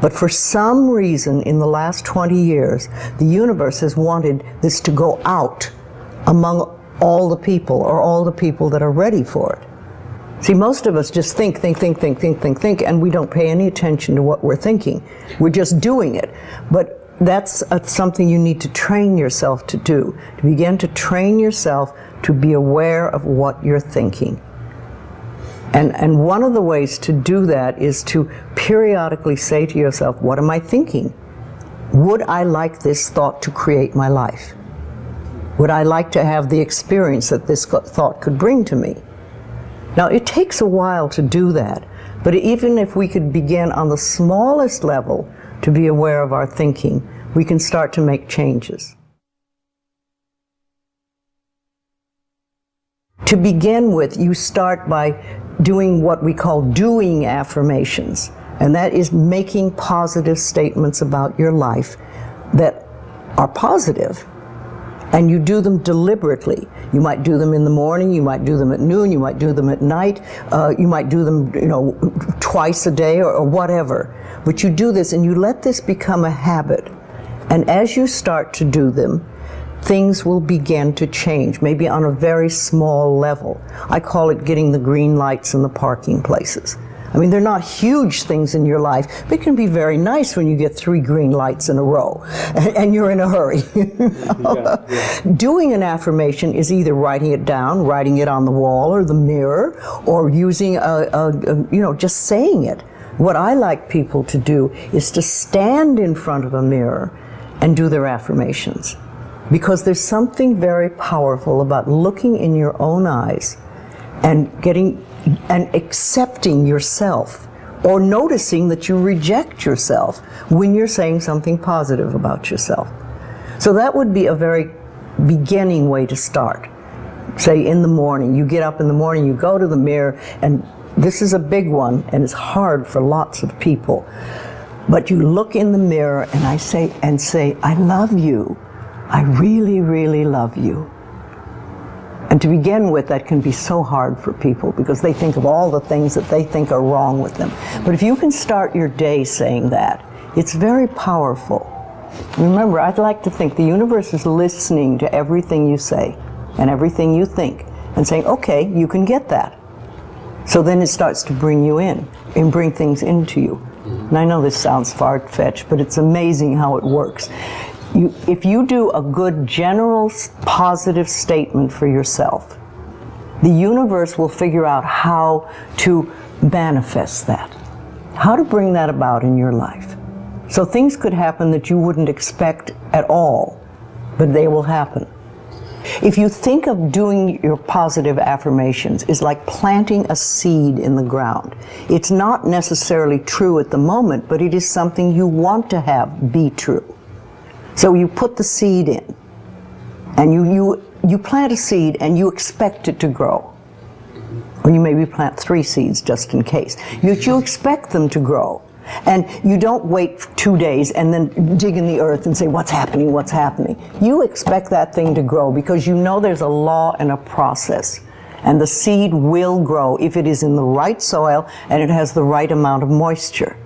But for some reason in the last 20 years, the universe has wanted this to go out among all the people, or all the people that are ready for it. See, most of us just think, and we don't pay any attention to what we're thinking. We're just doing it. But that's something you need to train yourself to do, to begin to train yourself to be aware of what you're thinking. And one of the ways to do that is to periodically say to yourself, what am I thinking? Would I like this thought to create my life? Would I like to have the experience that this thought could bring to me? Now, it takes a while to do that, but even if we could begin on the smallest level to be aware of our thinking, we can start to make changes. To begin with, you start by doing what we call doing affirmations, and that is making positive statements about your life that are positive, and you do them deliberately. You might do them in the morning, you might do them at noon, you might do them at night, you might do them, twice a day or whatever. But you do this and you let this become a habit, and as you start to do them, things will begin to change, maybe on a very small level. I call it getting the green lights in the parking places. I mean, they're not huge things in your life, but it can be very nice when you get 3 green lights in a row and you're in a hurry. Doing an affirmation is either writing it down, writing it on the wall or the mirror, or using just saying it. What I like people to do is to stand in front of a mirror and do their affirmations. Because there's something very powerful about looking in your own eyes and accepting yourself, or noticing that you reject yourself when you're saying something positive about yourself. So that would be a very beginning way to start. Say in the morning, you get up in the morning, you go to the mirror, and this is a big one and it's hard for lots of people. But you look in the mirror and say, I love you. I really, really love you. And to begin with, that can be so hard for people because they think of all the things that they think are wrong with them. But if you can start your day saying that, it's very powerful. Remember, I'd like to think the universe is listening to everything you say and everything you think and saying, okay, you can get that. So then it starts to bring you in and bring things into you. And I know this sounds far-fetched, but it's amazing how it works. If you do a good general positive statement for yourself, the universe will figure out how to manifest that, how to bring that about in your life. So things could happen that you wouldn't expect at all, but they will happen. If you think of doing your positive affirmations is like planting a seed in the ground. It's not necessarily true at the moment, but it is something you want to have be true. So you put the seed in, and you plant a seed and you expect it to grow. Or you maybe plant 3 seeds just in case. You expect them to grow. And you don't wait 2 days and then dig in the earth and say, what's happening, what's happening? You expect that thing to grow because you know there's a law and a process. And the seed will grow if it is in the right soil and it has the right amount of moisture.